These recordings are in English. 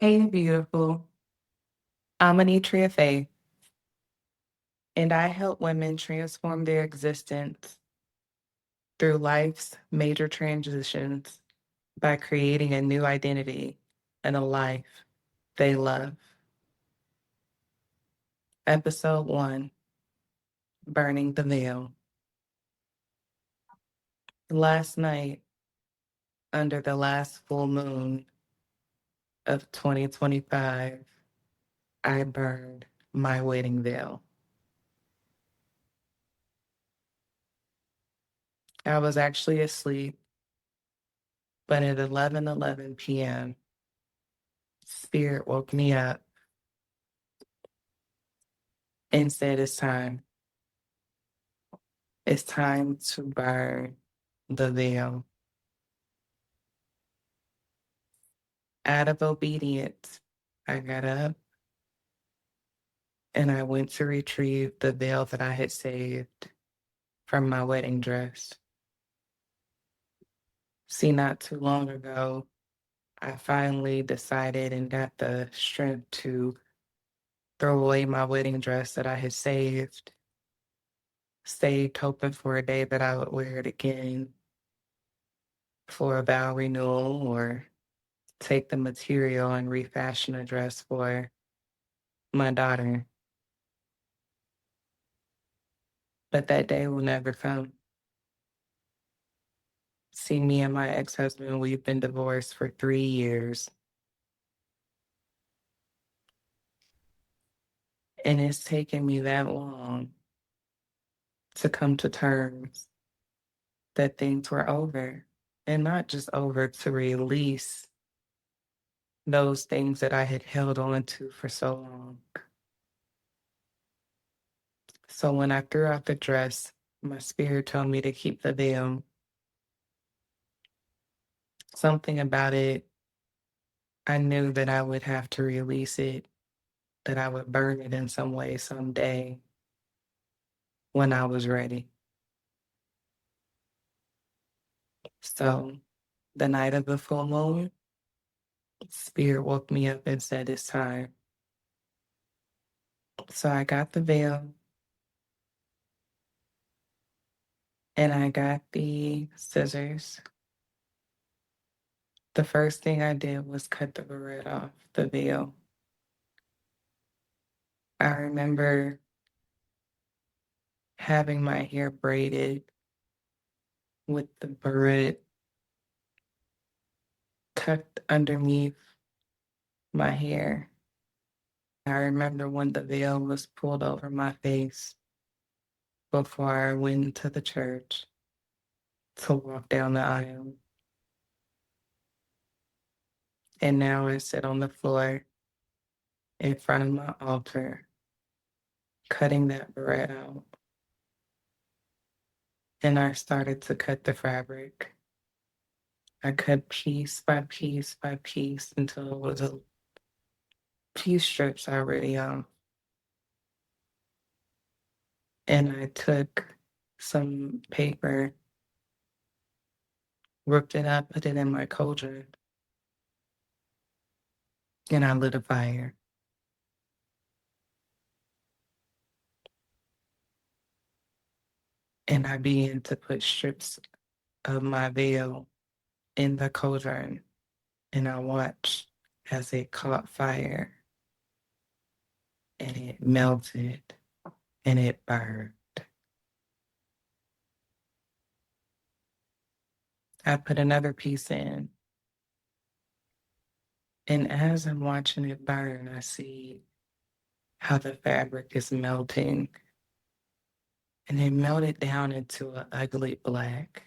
Hey, beautiful. I'm Anitria Faye, and I help women transform their existence through life's major transitions by creating a new identity and a life they love. Episode 1, Burning the Veil. Last night, under the last full moon of 2025, I burned my wedding veil. I was actually asleep, but at 11:11 p.m., Spirit woke me up and said, "It's time. It's time to burn the veil." Out of obedience, I got up and I went to retrieve the veil that I had saved from my wedding dress. See, not too long ago, I finally decided and got the strength to throw away my wedding dress that I had saved hoping for a day that I would wear it again for a vow renewal or take the material and refashion a dress for my daughter. But that day will never come. See, me and my ex husband, we've been divorced for 3 years. And it's taken me that long to come to terms that things were over. And not just over, to release those things that I had held on to for so long. So when I threw out the dress, my spirit told me to keep the veil. Something about it, I knew that I would have to release it, that I would burn it in some way someday when I was ready. So the night of the full moon, Spirit woke me up and said, "It's time." So I got the veil and I got the scissors. The first thing I did was cut the barrette off the veil. I remember having my hair braided with the barrette tucked underneath my hair. I remember when the veil was pulled over my face before I went into the church to walk down the aisle. And now I sit on the floor in front of my altar, cutting that barrette out. And I started to cut the fabric. I cut piece by piece by piece until it was a few strips already on. And I took some paper, ripped it up, put it in my cauldron, and I lit a fire. And I began to put strips of my veil in the cauldron, and I watched as it caught fire and it melted and it burned. I put another piece in, and as I'm watching it burn, I see how the fabric is melting, and it melted down into an ugly black.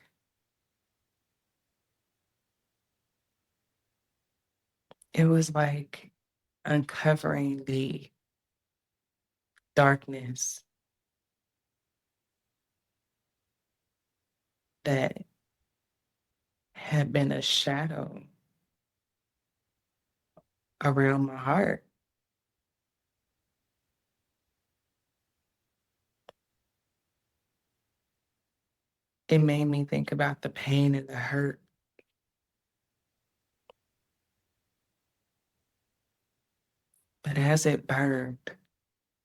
It was like uncovering the darkness that had been a shadow around my heart. It made me think about the pain and the hurt But as it burned,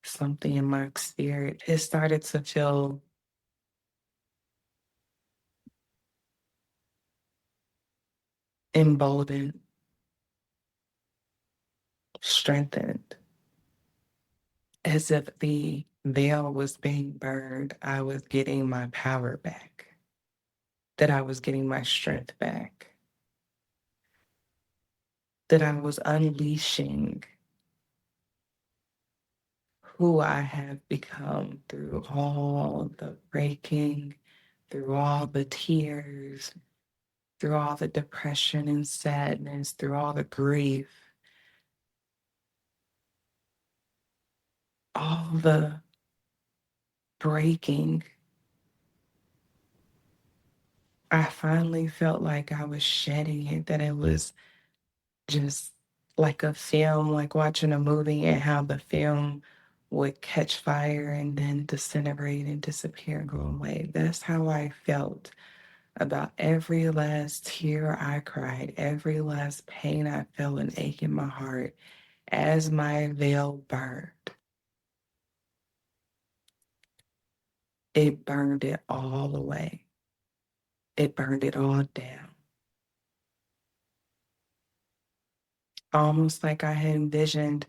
something in my spirit, it started to feel emboldened, strengthened, as if the veil was being burned. I was getting my power back, that I was getting my strength back, that I was unleashing who I have become through all the breaking, through all the tears, through all the depression and sadness, through all the grief, all the breaking. I finally felt like I was shedding it, that it was just like a film, like watching a movie and how the film would catch fire and then disintegrate and disappear and go away. That's how I felt about every last tear I cried, every last pain I felt and ache in my heart as my veil burned. It burned it all away. It burned it all down. Almost like I had envisioned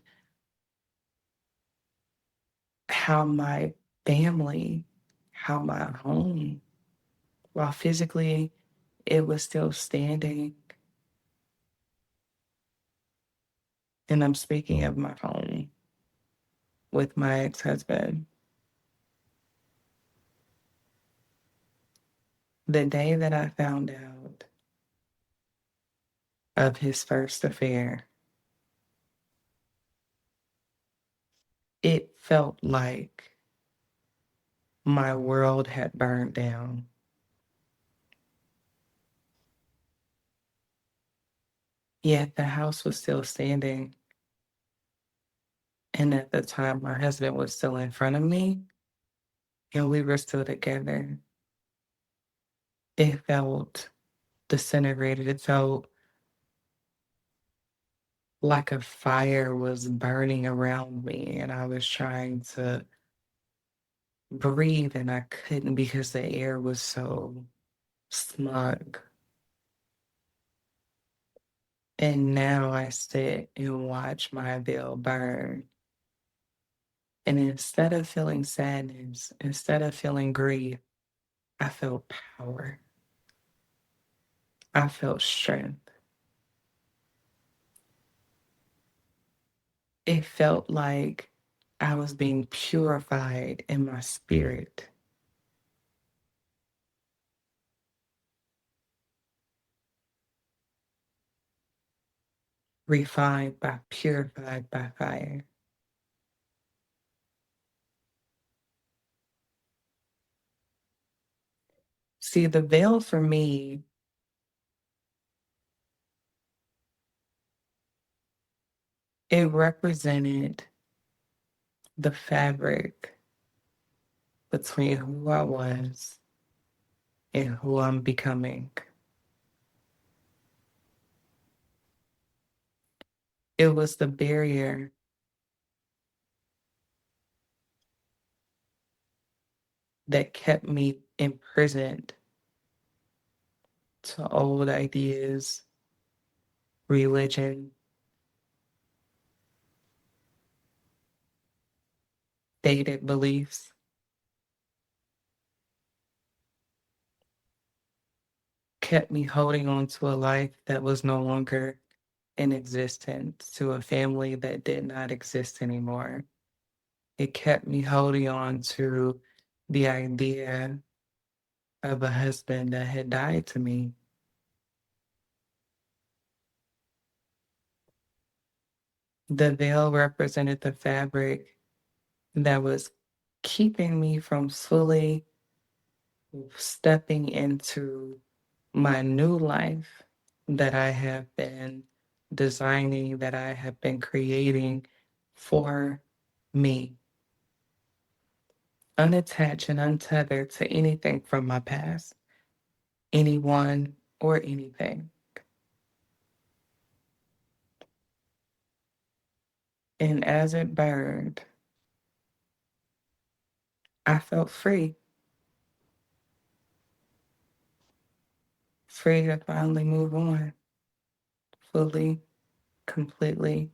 how my family, how my home, while physically it was still standing, and I'm speaking of my home with my ex-husband. The day that I found out of his first affair, it felt like my world had burned down. Yet the house was still standing. And at the time, my husband was still in front of me and we were still together. It felt disintegrated. It felt like a fire was burning around me and I was trying to breathe and I couldn't because the air was so smug. And now I sit and watch my veil burn. And instead of feeling sadness, instead of feeling grief, I felt power. I felt strength. It felt like I was being purified in my spirit, refined by purified by fire. See, the veil for me, it represented the fabric between who I was and who I'm becoming. It was the barrier that kept me imprisoned to old ideas, religion, dated beliefs, kept me holding on to a life that was no longer in existence, to a family that did not exist anymore. It kept me holding on to the idea of a husband that had died to me. The veil represented the fabric that was keeping me from fully stepping into my new life that I have been designing, that I have been creating for me, unattached and untethered to anything from my past, anyone, or anything. And as it burned, I felt free, free to finally move on fully, completely,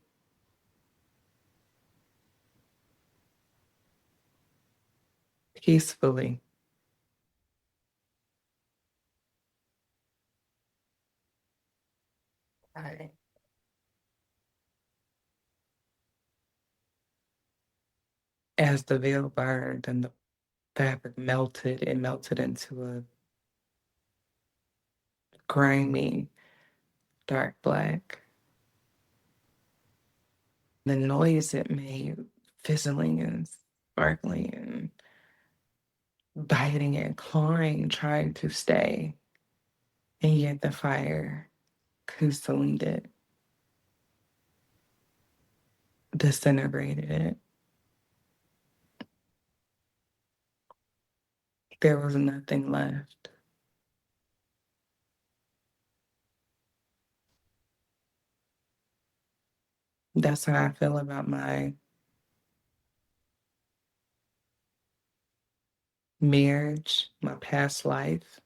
peacefully. Right. As the veil burned and the fabric melted, it melted into a grimy, dark black. The noise it made, fizzling and sparkling and biting and clawing, trying to stay. And yet the fire consumed it, disintegrated it. There was nothing left. That's how I feel about my marriage, my past life.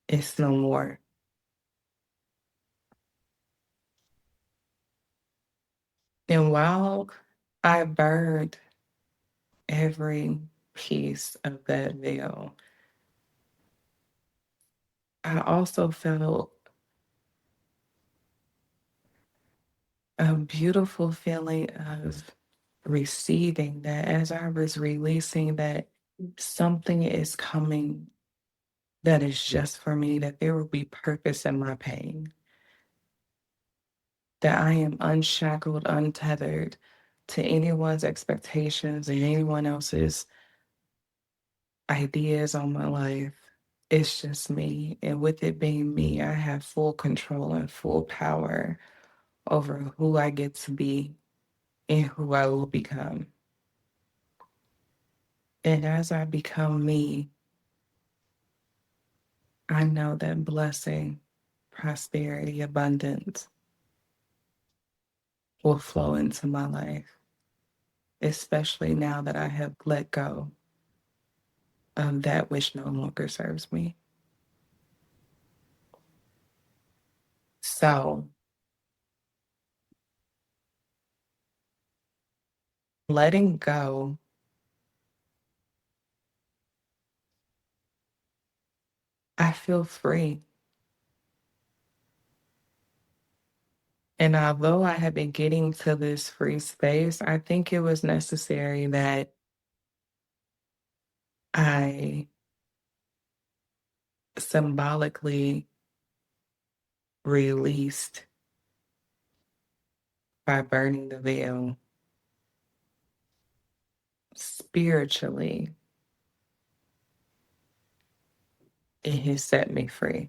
It's no more. And while I burned every piece of that veil, I also felt a beautiful feeling of receiving that as I was releasing that something is coming that is just for me, that there will be purpose in my pain, that I am unshackled, untethered to anyone's expectations and anyone else's ideas on my life. It's just me. And with it being me, I have full control and full power over who I get to be and who I will become. And as I become me, I know that blessing, prosperity, abundance will flow into my life, especially now that I have let go of that which no longer serves me. So, letting go, I feel free. And although I have been getting to this free space, I think it was necessary that I symbolically released by burning the veil. Spiritually, it has set me free.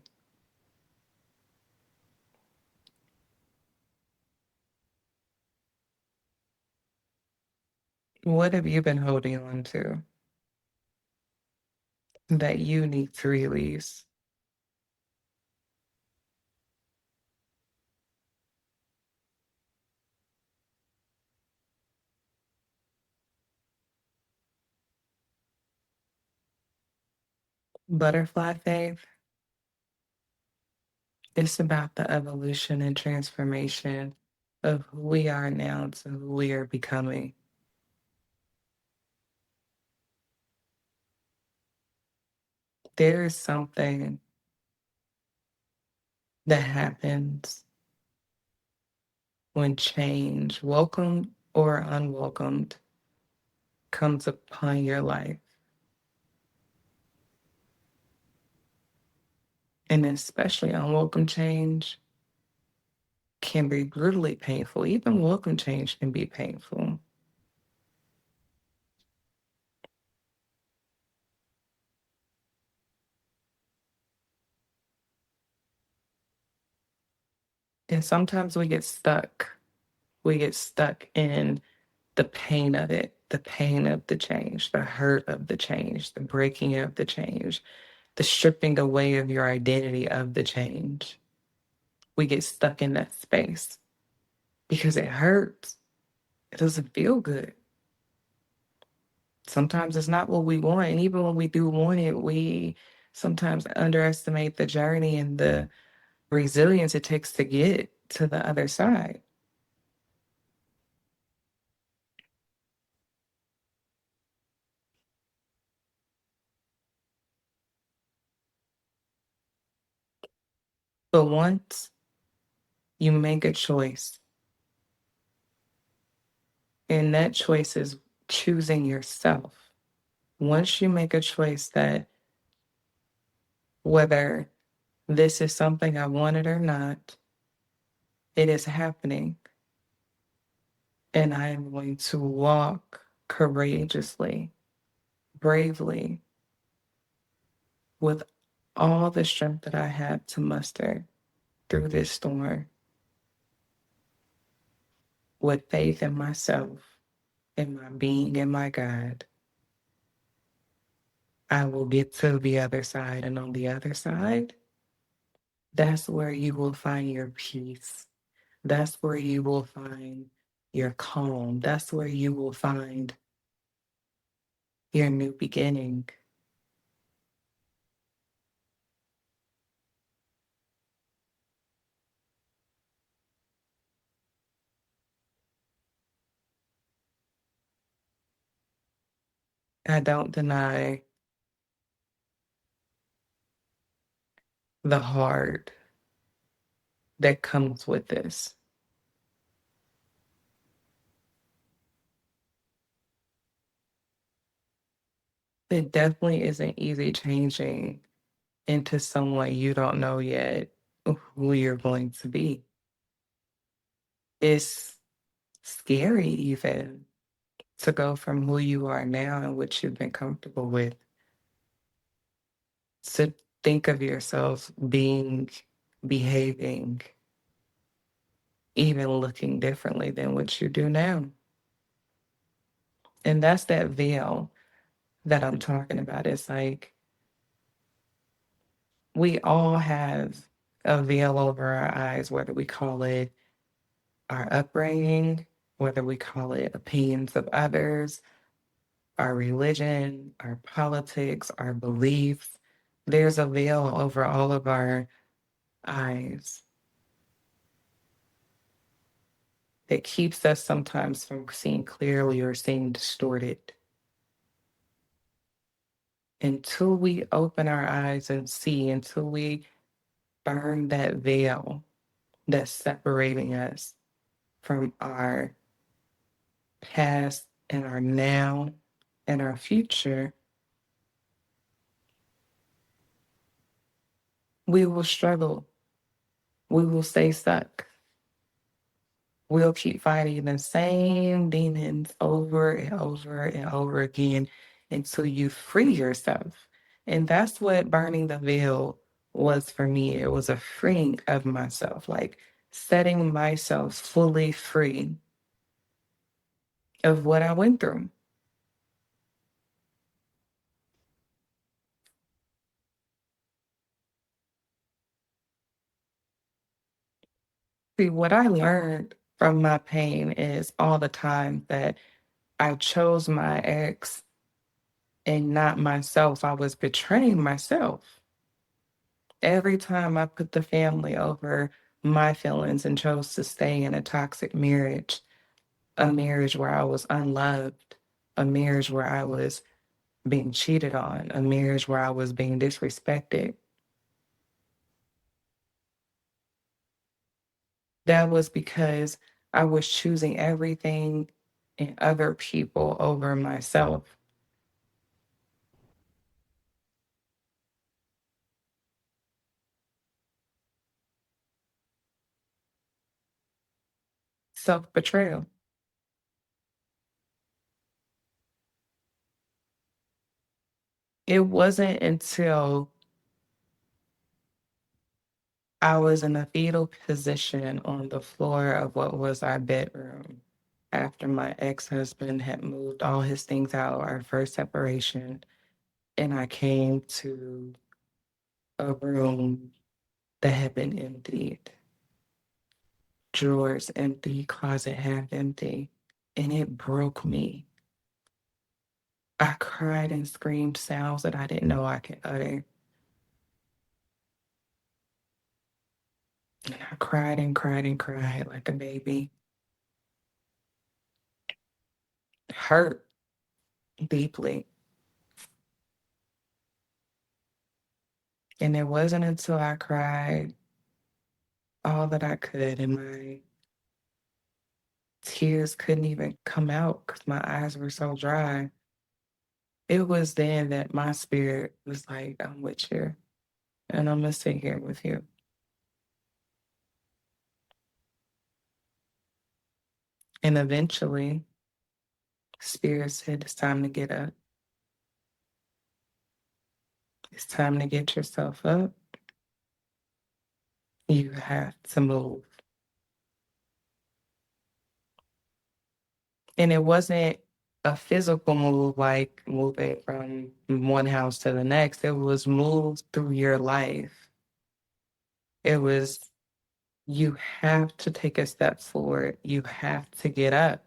What have you been holding on to that you need to release? Butterfly faith, it's about the evolution and transformation of who we are now to who we are becoming. There is something that happens when change, welcomed or unwelcomed, comes upon your life. And especially unwelcome change can be brutally painful. Even welcome change can be painful. And sometimes we get stuck. We get stuck in the pain of it, the pain of the change, the hurt of the change, the breaking of the change, the stripping away of your identity of the change. We get stuck in that space. because it hurts. It doesn't feel good. Sometimes it's not what we want. And even when we do want it, we sometimes underestimate the journey and the resilience it takes to get to the other side. But once you make a choice, and that choice is choosing yourself. Once you make a choice that whether this is something I wanted or not, it is happening. And I am going to walk courageously, bravely, with all the strength that I have to muster through this storm, with faith in myself, in my being, and my God. I will get to the other side. And on the other side, that's where you will find your peace. That's where you will find your calm. That's where you will find your new beginning. I don't deny the hard that comes with this. It definitely isn't easy changing into someone you don't know yet who you're going to be. It's scary even to go from who you are now and what you've been comfortable with to think of yourself being, behaving, even looking differently than what you do now. And that's that veil that I'm talking about. It's like we all have a veil over our eyes, whether we call it our upbringing, whether we call it opinions of others, our religion, our politics, our beliefs. There's a veil over all of our eyes that keeps us sometimes from seeing clearly or seeing distorted. Until we open our eyes and see, until we burn that veil that's separating us from our past and our now and our future, we will struggle. We will stay stuck. We'll keep fighting the same demons over and over and over again until you free yourself. And that's what burning the veil was for me. It was a freeing of myself, like setting myself fully free of what I went through. See, what I learned from my pain is all the time that I chose my ex and not myself. I was betraying myself. Every time I put the family over my feelings and chose to stay in a toxic marriage, a marriage where I was unloved, a marriage where I was being cheated on, a marriage where I was being disrespected, that was because I was choosing everything and other people over myself. Self betrayal. It wasn't until I was in a fetal position on the floor of what was our bedroom after my ex-husband had moved all his things out, our first separation, and I came to a room that had been emptied. drawers empty, closet half empty, and it broke me. I cried and screamed sounds that I didn't know I could utter. And I cried and cried and cried like a baby, hurt deeply. And it wasn't until I cried all that I could and my tears couldn't even come out because my eyes were so dry. It was then that my spirit was like, I'm with you and I'm going to sit here with you. And eventually, spirit said, it's time to get up. It's time to get yourself up. You have to move. And it wasn't a physical move like moving from one house to the next. It was moved through your life. It was, you have to take a step forward. You have to get up.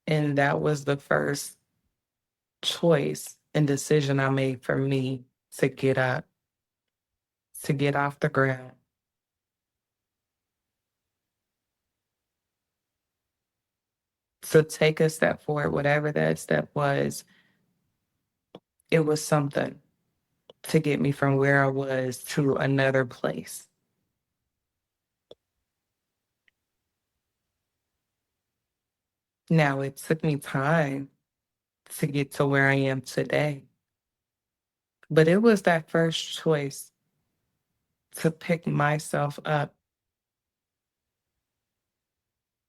And that was the first choice and decision I made for me to get up, to get off the ground. To take a step forward, whatever that step was, it was something to get me from where I was to another place. Now, it took me time to get to where I am today, but it was that first choice to pick myself up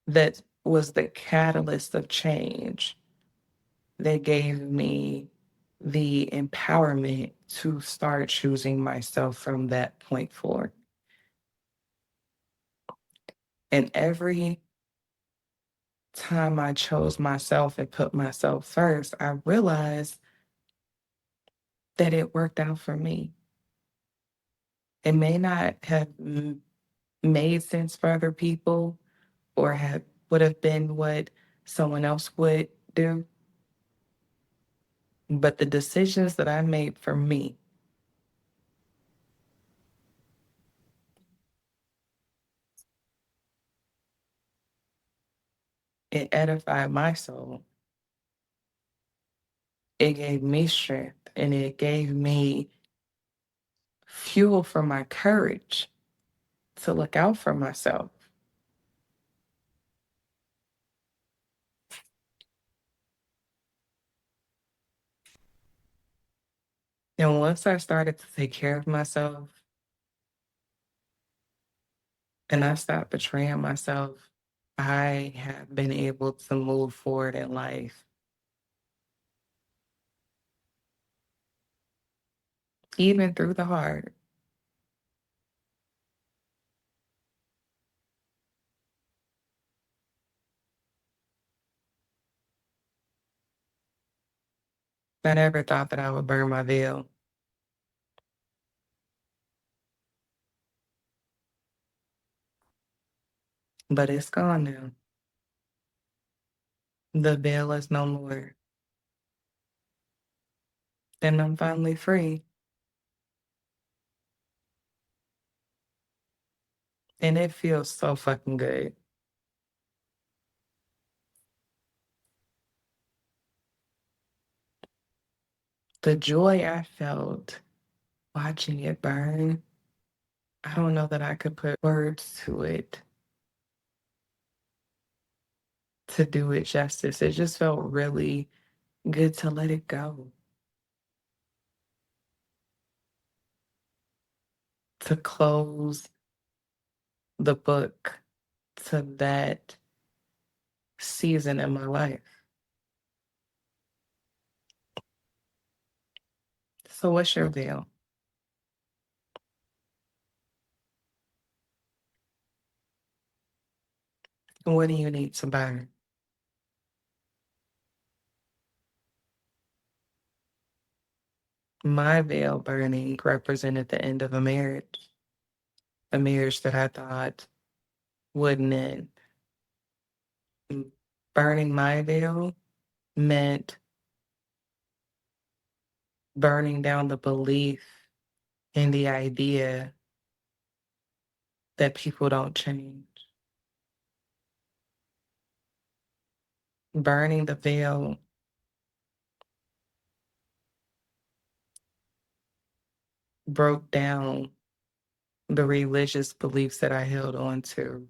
that was the catalyst of change that gave me the empowerment to start choosing myself from that point forward. And every time I chose myself and put myself first, I realized that it worked out for me. It may not have made sense for other people or would have been what someone else would do, but the decisions that I made for me, it edified my soul. It gave me strength and it gave me fuel for my courage to look out for myself. And once I started to take care of myself and I stopped betraying myself, I have been able to move forward in life, even through the hard. I never thought that I would burn my veil, but it's gone now. The veil is no more. And I'm finally free. And it feels so fucking good. The joy I felt watching it burn, I don't know that I could put words to it to do it justice. It just felt really good to let it go, to close the book to that season in my life. So, what's your veil? What do you need to burn? My veil burning represented the end of a marriage. a marriage that I thought wouldn't end. Burning my veil meant burning down the belief in the idea that people don't change. Burning the veil broke down the religious beliefs that I held on to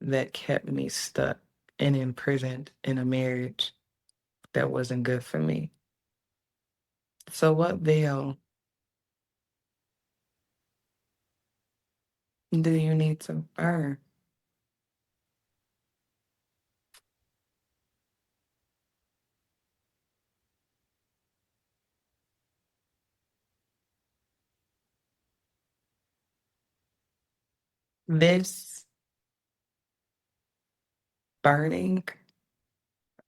that kept me stuck and imprisoned in a marriage that wasn't good for me. So, what veil do you need to burn? This burning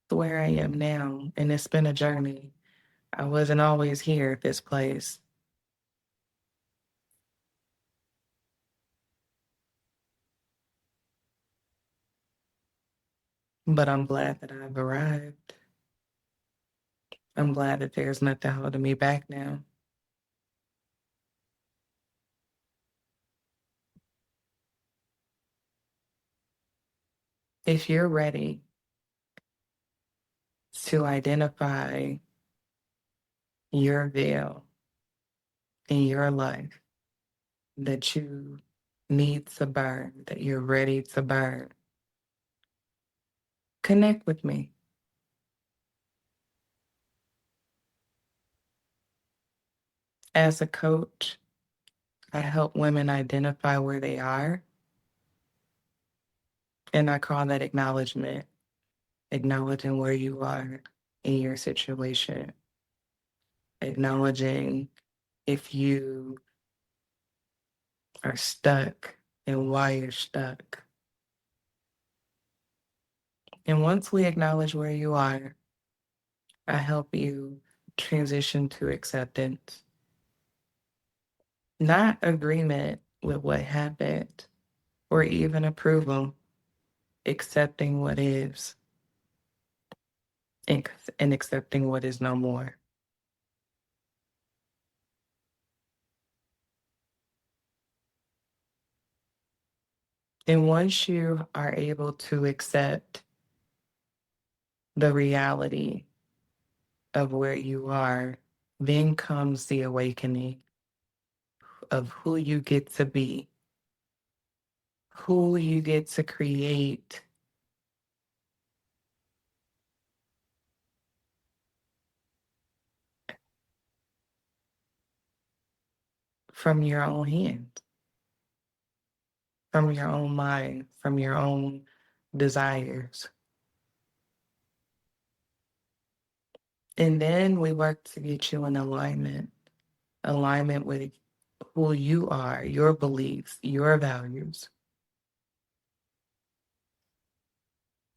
is where I am now, and it's been a journey. I wasn't always here at this place, but I'm glad that I've arrived. I'm glad that there's nothing holding me back now. If you're ready to identify your veil in your life that you need to burn, that you're ready to burn, connect with me. As a coach, I help women identify where they are, and I call that acknowledgement, acknowledging where you are in your situation, acknowledging if you are stuck and why you're stuck. And once we acknowledge where you are, I help you transition to acceptance, not agreement with what happened or even approval, accepting what is and, and accepting what is no more. And once you are able to accept the reality of where you are, then comes the awakening of who you get to be, who you get to create from your own hand, from your own mind, from your own desires. And then we work to get you in alignment with who you are, your beliefs, your values.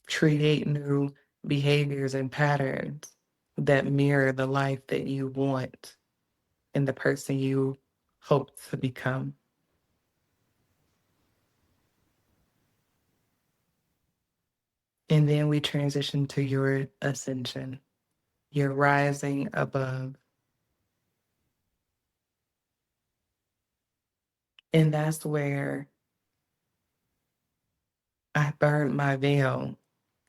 Create new behaviors and patterns that mirror the life that you want and the person you hope to become. And then we transition to your ascension, your rising above. And that's where I burned my veil.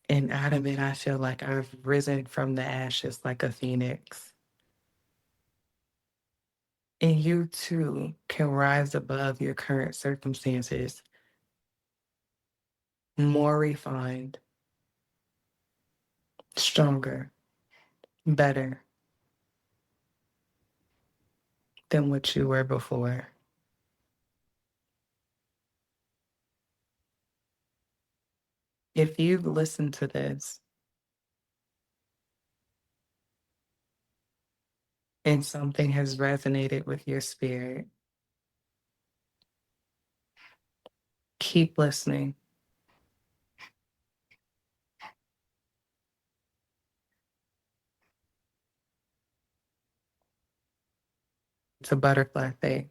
And out of it, I feel like I've risen from the ashes like a phoenix. And you too can rise above your current circumstances, more refined, stronger, better than what you were before. If you've listened to this and something has resonated with your spirit, keep listening. It's a butterfly thing.